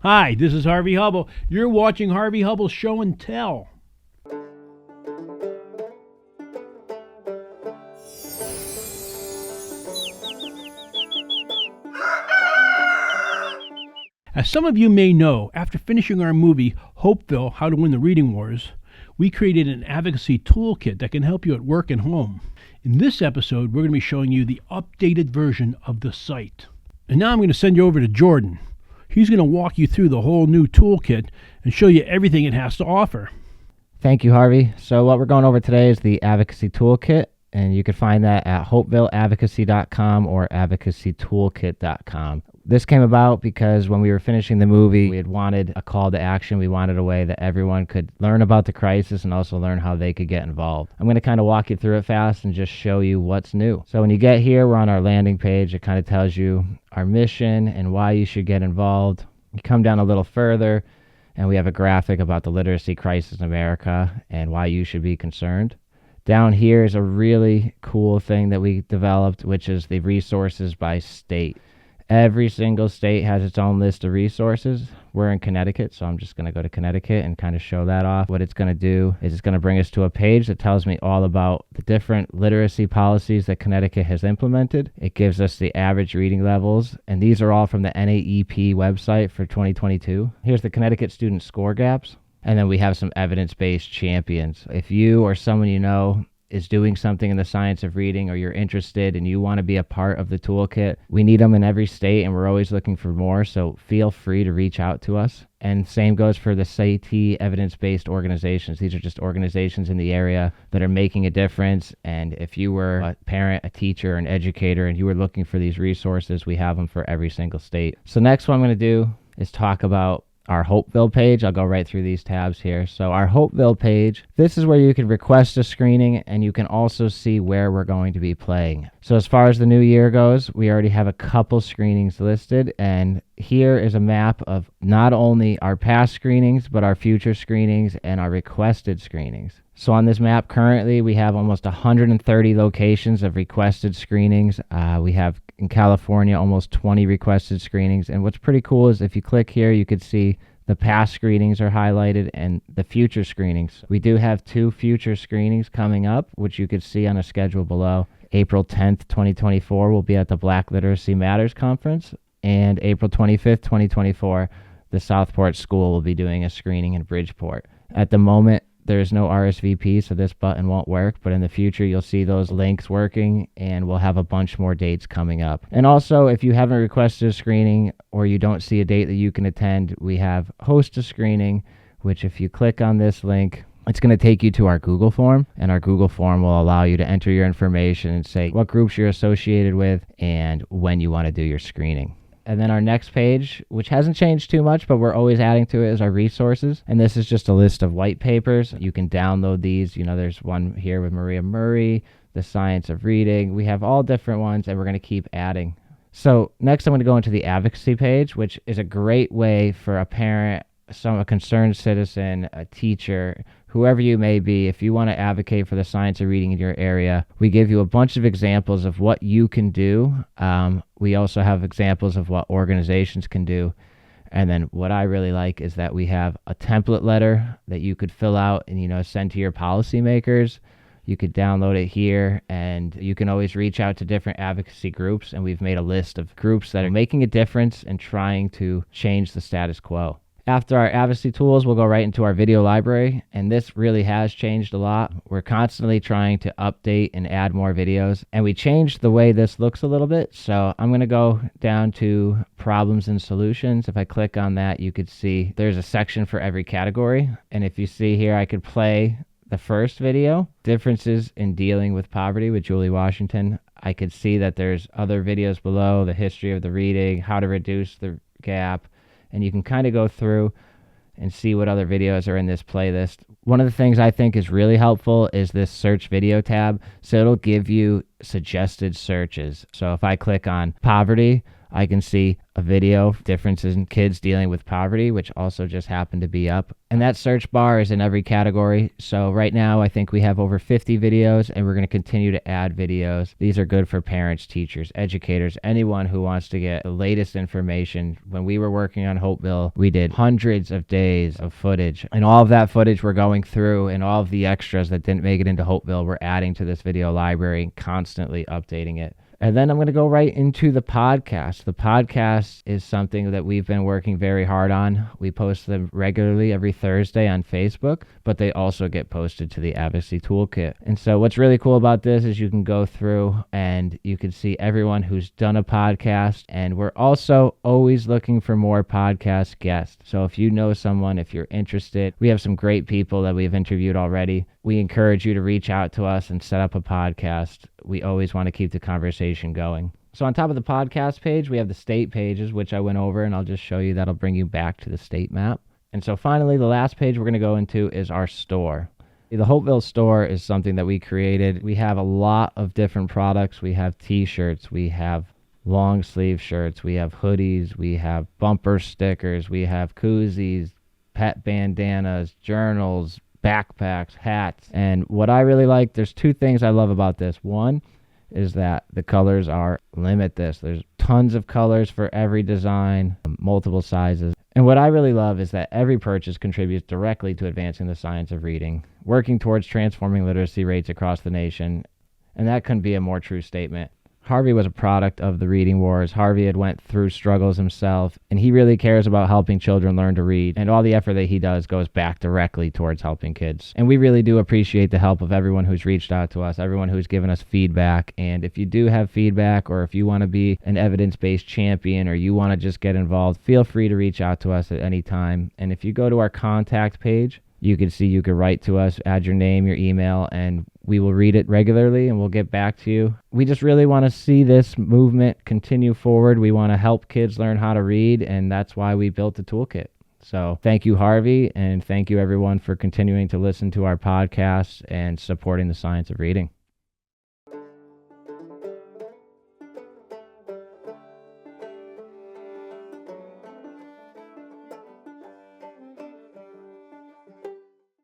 Hi, this is Harvey Hubbell. You're watching Harvey Hubbell Show and Tell. As some of you may know, after finishing our movie, Hopeville, How to Win the Reading Wars, we created an advocacy toolkit that can help you at work and home. In this episode, we're going to be showing you the updated version of the site. And now I'm going to send you over to Jordan. He's going to walk you through the whole new toolkit and show you everything it has to offer. Thank you, Harvey. So what we're going over today is the advocacy toolkit, and you can find that at hopevilleadvocacy.com or advocacytoolkit.com. This came about because when we were finishing the movie, we had wanted a call to action. We wanted a way that everyone could learn about the crisis and also learn how they could get involved. I'm going to kind of walk you through it fast and just show you what's new. So when you get here, we're on our landing page. It kind of tells you our mission and why you should get involved. You come down a little further, and we have a graphic about the literacy crisis in America and why you should be concerned. Down here is a really cool thing that we developed, which is the resources by state. Every single state has its own list of resources. We're in Connecticut, so I'm just going to go to Connecticut and kind of show that off. What it's going to do is it's going to bring us to a page that tells me all about the different literacy policies that Connecticut has implemented. It gives us the average reading levels, and these are all from the NAEP website for 2022. Here's the Connecticut student score gaps, and then we have some evidence-based champions. If you or someone you know is doing something in the science of reading, or you're interested and you want to be a part of the toolkit, we need them in every state and we're always looking for more, so feel free to reach out to us. And same goes for the SAT evidence-based organizations. These are just organizations in the area that are making a difference, and if you were a parent, a teacher, an educator, and you were looking for these resources, we have them for every single state. So next what I'm going to do is talk about our Hopeville page. I'll go right through these tabs here. So our Hopeville page, this is where you can request a screening, and you can also see where we're going to be playing. So as far as the new year goes, we already have a couple screenings listed, and here is a map of not only our past screenings, but our future screenings and our requested screenings. So on this map currently, we have almost 130 locations of requested screenings. We have in California almost 20 requested screenings. And what's pretty cool is if you click here, you could see the past screenings are highlighted and the future screenings. We do have 2 future screenings coming up, which you could see on a schedule below. April 10th, 2024, we'll be at the Black Literacy Matters Conference. And April 25th, 2024, the Southport School will be doing a screening in Bridgeport. At the moment, there's no RSVP, so this button won't work, but in the future, you'll see those links working, and we'll have a bunch more dates coming up. And also, if you haven't requested a screening or you don't see a date that you can attend, we have Host a Screening, which if you click on this link, it's going to take you to our Google form, and our Google form will allow you to enter your information and say what groups you're associated with and when you want to do your screening. And then our next page, which hasn't changed too much, but we're always adding to it, is our resources. And this is just a list of white papers. You can download these. You know, there's one here with Maria Murray, The Science of Reading. We have all different ones, and we're going to keep adding. So next I'm going to go into the advocacy page, which is a great way for a parent, a concerned citizen, a teacher, whoever you may be. If you want to advocate for the science of reading in your area, we give you a bunch of examples of what you can do. We also have examples of what organizations can do. And then what I really like is that we have a template letter that you could fill out and, send to your policymakers. You could download it here, and you can always reach out to different advocacy groups. And we've made a list of groups that are making a difference and trying to change the status quo. After our advocacy tools, we'll go right into our video library, and this really has changed a lot. We're constantly trying to update and add more videos, and we changed the way this looks a little bit. So I'm going to go down to problems and solutions. If I click on that, you could see there's a section for every category, and if you see here, I could play the first video, Differences in Dealing with Poverty with Julie Washington. I could see that there's other videos below, the history of the reading, how to reduce the gap, and you can kind of go through and see what other videos are in this playlist. One of the things I think is really helpful is this search video tab. So it'll give you suggested searches. So if I click on poverty, I can see a video, differences in kids dealing with poverty, which also just happened to be up. And that search bar is in every category. So right now, I think we have over 50 videos, and we're going to continue to add videos. These are good for parents, teachers, educators, anyone who wants to get the latest information. When we were working on Hopeville, we did hundreds of days of footage, and all of that footage we're going through, and all of the extras that didn't make it into Hopeville, we're adding to this video library and constantly updating it. And then I'm going to go right into the podcast. The podcast is something that we've been working very hard on. We post them regularly every Thursday on Facebook, but they also get posted to the Advocacy Toolkit. And so what's really cool about this is you can go through and you can see everyone who's done a podcast. And we're also always looking for more podcast guests. So if you know someone, if you're interested, we have some great people that we've interviewed already. We encourage you to reach out to us and set up a podcast. We always want to keep the conversation going. So on top of the podcast page, we have the state pages, which I went over, and I'll just show you. That'll bring you back to the state map. And so finally, the last page we're going to go into is our store. The Hopeville store is something that we created. We have a lot of different products. We have t-shirts, we have long sleeve shirts, we have hoodies, we have bumper stickers, we have koozies, pet bandanas, journals, backpacks, hats. And what I really like, there's two things I love about this. One is that the colors are limitless. There's tons of colors for every design, multiple sizes. And what I really love is that every purchase contributes directly to advancing the science of reading, working towards transforming literacy rates across the nation. And that couldn't be a more true statement. Harvey was a product of the reading wars. Harvey had went through struggles himself, and he really cares about helping children learn to read, and all the effort that he does goes back directly towards helping kids. And we really do appreciate the help of everyone who's reached out to us, everyone who's given us feedback. And if you do have feedback, or if you want to be an evidence-based champion, or you want to just get involved, feel free to reach out to us at any time. And if you go to our contact page, you can see you can write to us, add your name, your email, and we will read it regularly and we'll get back to you. We just really want to see this movement continue forward. We want to help kids learn how to read, and that's why we built the toolkit. So thank you, Harvey, and thank you everyone for continuing to listen to our podcast and supporting the science of reading.